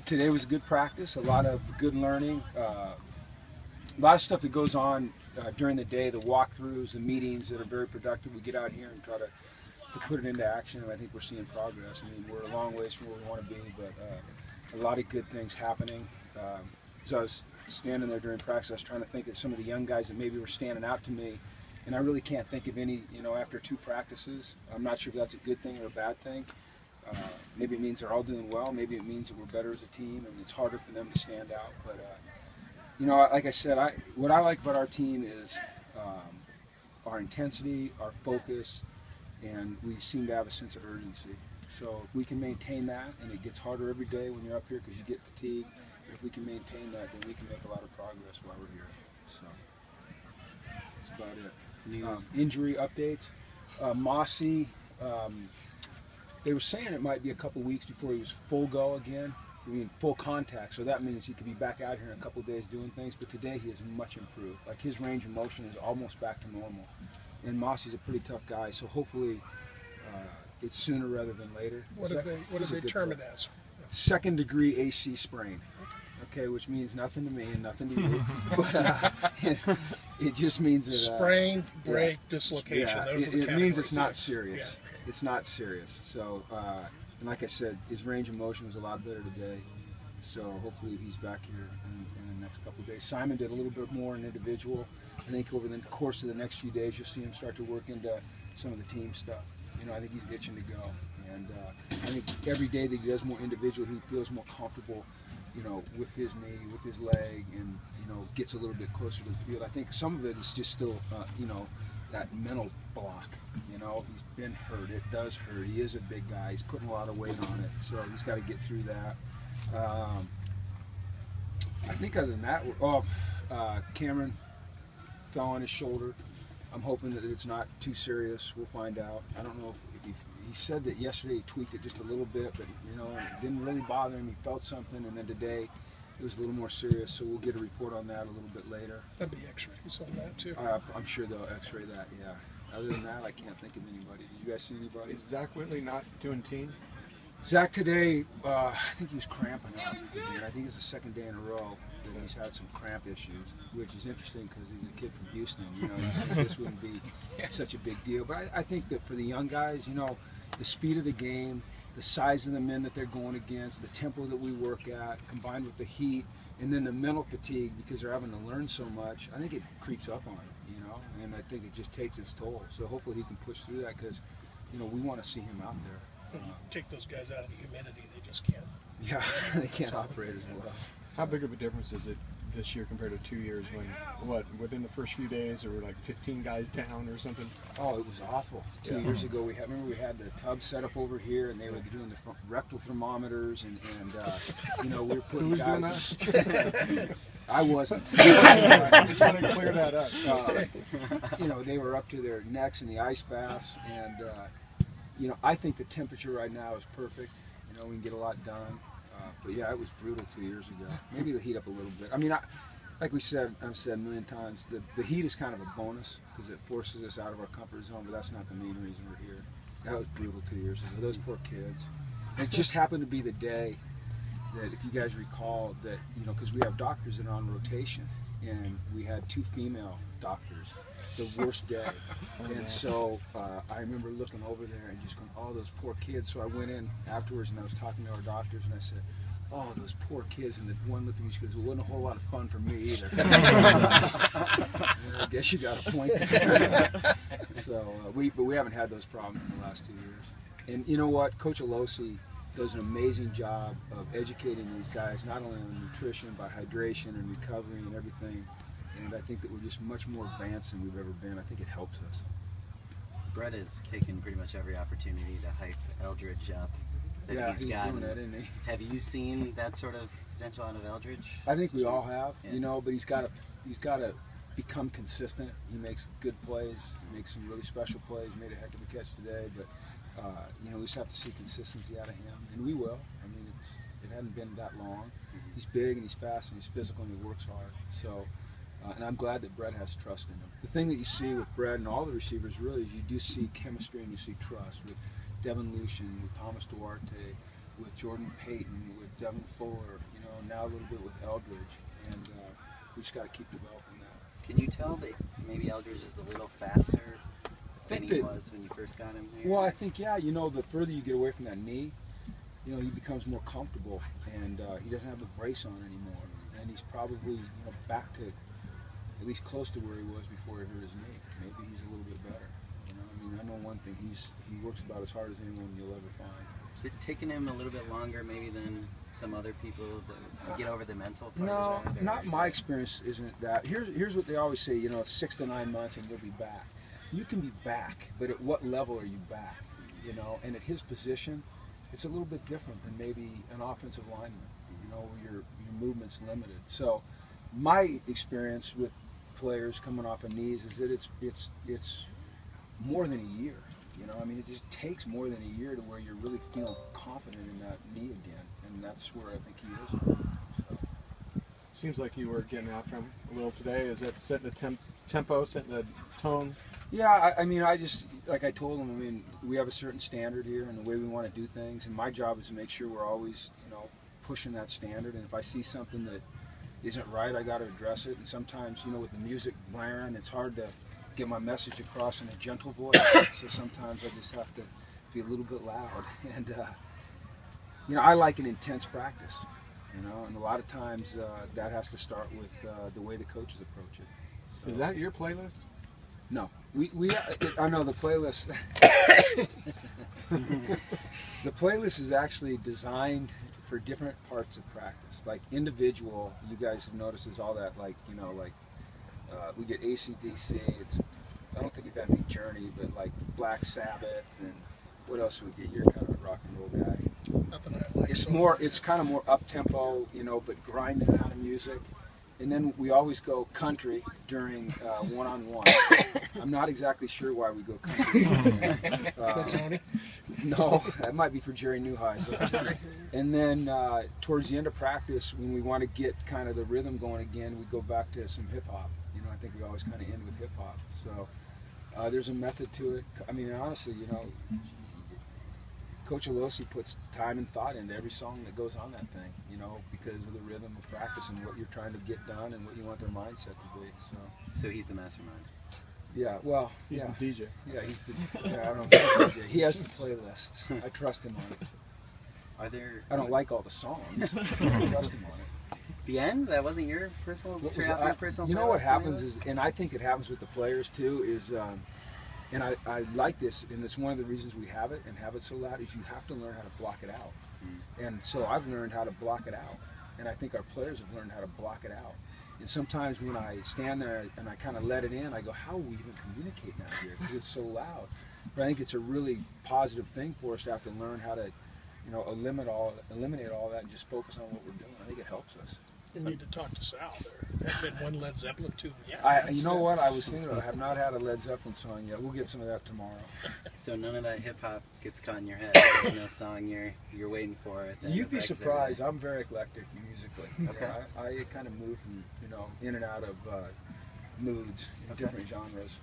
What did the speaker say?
Today was a good practice, a lot of good learning, a lot of stuff that goes on during the day, the walkthroughs, the meetings that are very productive. We get out here and try to put it into action, and I think we're seeing progress. I mean, we're a long ways from where we want to be, but a lot of good things happening. So I was standing there during practice, I was trying to think of some of the young guys that maybe were standing out to me, and I really can't think of any, after 2 practices. I'm not sure if that's a good thing or a bad thing. Maybe it means they're all doing well. Maybe it means that we're better as a team, and it's harder for them to stand out. But like I said, what I like about our team is our intensity, our focus, and we seem to have a sense of urgency. So if we can maintain that, and it gets harder every day when you're up here because you get fatigued, but if we can maintain that, then we can make a lot of progress while we're here. So that's about it. Injury updates. Mossy. They were saying it might be a couple weeks before he was full go again. I mean, full contact. So that means he could be back out here in a couple of days doing things. But today he is much improved. Like his range of motion is almost back to normal. And Mossy's a pretty tough guy. So hopefully it's sooner rather than later. What did they term it as? 2nd degree AC sprain. Okay, which means nothing to me and nothing to you. But it just means that sprain, break, dislocation. Yeah, it means it's not serious. Yeah. It's not serious. So, and like I said, his range of motion was a lot better today. So hopefully he's back here in the next couple of days. Simon did a little bit more in individual. I think over the course of the next few days, you'll see him start to work into some of the team stuff. I think he's itching to go. And I think every day that he does more individual, he feels more comfortable, with his knee, with his leg, and, gets a little bit closer to the field. I think some of it is just still, that mental block. He's been hurt. It does hurt. He is a big guy. He's putting a lot of weight on it, so he's got to get through that. I think other than that, Cameron fell on his shoulder. I'm hoping that it's not too serious. We'll find out. I don't know if he said that yesterday he tweaked it just a little bit, but it didn't really bother him. He felt something, and then today it was a little more serious, so we'll get a report on that a little bit later. That'd be x-rays on that too. I'm sure they'll x-ray that, yeah. Other than that, I can't think of anybody. Did you guys see anybody? Is Zach Whitley not doing team? Zach today, I think he was cramping up again. I think it's the 2nd day in a row that he's had some cramp issues, which is interesting because he's a kid from Houston. This wouldn't be such a big deal. But I think that for the young guys, the speed of the game, the size of the men that they're going against, the tempo that we work at, combined with the heat, and then the mental fatigue because they're having to learn so much, I think it creeps up on them, and I think it just takes its toll. So hopefully he can push through that because, we want to see him out there. When you take those guys out of the humidity, they just can't. Yeah, they can't operate as well. How big of a difference is it this year compared to 2 years when, within the first few days there were like 15 guys down or something? Oh, it was awful. 2 years ago, remember we had the tub set up over here, and they were doing the rectal thermometers, and we were putting Who was guys. Doing that? I wasn't. I just want to clear that up. They were up to their necks in the ice baths, and I think the temperature right now is perfect. We can get a lot done. But yeah, it was brutal 2 years ago. Maybe it'll heat up a little bit. I mean, like I've said a million times, the heat is kind of a bonus because it forces us out of our comfort zone, but that's not the main reason we're here. That was brutal 2 years ago. Those poor kids. And it just happened to be the day that, if you guys recall, that, because we have doctors that are on rotation, and we had 2 female doctors, the worst day. And so I remember looking over there and just going, oh, those poor kids. So I went in afterwards and I was talking to our doctors and I said, oh, those poor kids. And the one looked at me and she goes, it wasn't a whole lot of fun for me either. I guess you got a point there. So, but we haven't had those problems in the last 2 years. And you know what? Coach Alosi does an amazing job of educating these guys, not only on nutrition, but hydration and recovery and everything. And I think that we're just much more advanced than we've ever been. I think it helps us. Brett has taken pretty much every opportunity to hype Eldridge up that he's gotten. Doing that, isn't he? Have you seen that sort of potential out of Eldridge? I think we all have, but he's got to become consistent. He makes good plays, makes some really special plays, made a heck of a catch today, but we just have to see consistency out of him, and we will. I mean, it hasn't been that long. He's big and he's fast and he's physical and he works hard. So. And I'm glad that Brett has trust in him. The thing that you see with Brett and all the receivers really is you do see chemistry and you see trust with Devin Lucien, with Thomas Duarte, with Jordan Payton, with Devin Fuller, you know, now a little bit with Eldridge, and we just got to keep developing that. Can you tell that maybe Eldridge is a little faster than he was when you first got him here? Well, I think, yeah, you know, the further you get away from that knee, you know, he becomes more comfortable, and he doesn't have the brace on anymore, and he's probably, you know, back to at least close to where he was before he hurt his knee. Maybe he's a little bit better. You know, I mean, I know one thing: he works about as hard as anyone you'll ever find. Is it taking him a little bit longer, maybe, than some other people to get over the mental part No, of that? not my experience. Isn't that? Here's what they always say. You know, it's 6 to 9 months and you'll be back. You can be back, but at what level are you back? You know, and at his position, it's a little bit different than maybe an offensive lineman. You know, where your movement's limited. So, my experience with players coming off of knees is that it's more than a year. You know, I mean, it just takes more than a year to where you're really feeling confident in that knee again, and that's where I think he is. So. Seems like you were getting after him a little today. Is that setting the tempo, setting the tone? Yeah, I mean, I just, like I told him, I mean, we have a certain standard here and the way we want to do things, and my job is to make sure we're always, you know, pushing that standard, and if I see something that isn't right, I got to address it, and sometimes, you know, with the music blaring, it's hard to get my message across in a gentle voice, so sometimes I just have to be a little bit loud, and, you know, I like an intense practice, you know, and a lot of times that has to start with the way the coaches approach it. So, is that your playlist? No. I know the playlist. The playlist is actually designed for different parts of practice. Like individual, you guys have noticed is all that, like, you know, like we get AC/DC. I don't think we've had any Journey, but like Black Sabbath, and what else do we get? You're kind of a rock and roll guy. Nothing I like. It's so more. far. It's kind of more up tempo, you know, but grinding kind of music. And then we always go country during one-on-one. I'm not exactly sure why we go country. No, that might be for Jerry Newheiser. And then towards the end of practice, when we want to get kind of the rhythm going again, we go back to some hip-hop. You know, I think we always kind of end with hip-hop. So there's a method to it. I mean, honestly, you know, Coach Alosi puts time and thought into every song that goes on that thing, you know, because of the rhythm of practice and what you're trying to get done and what you want their mindset to be. So he's the mastermind. Yeah, well, He's the DJ. Yeah, I don't know. If he's the DJ. He has the playlist. I trust him on it. I don't like all the songs. I trust him on it. The end? That wasn't your personal. You know what happens is, and I think it happens with the players too, is. And I like this, and it's one of the reasons we have it and have it so loud, is you have to learn how to block it out. And so I've learned how to block it out. And I think our players have learned how to block it out. And sometimes when I stand there and I kind of let it in, I go, how will we even communicate now here? Because it's so loud. But I think it's a really positive thing for us to have to learn how to, you know, eliminate all that and just focus on what we're doing. I think it helps us. You need to talk to Sal there. Has been one Led Zeppelin tune yet? You know what? I was thinking I have not had a Led Zeppelin song yet. We'll get some of that tomorrow. So none of that hip hop gets caught in your head. There's no song you're waiting for. You'd be surprised. I'm very eclectic musically. Okay. I kind of move from, you know, in and out of moods, different genres.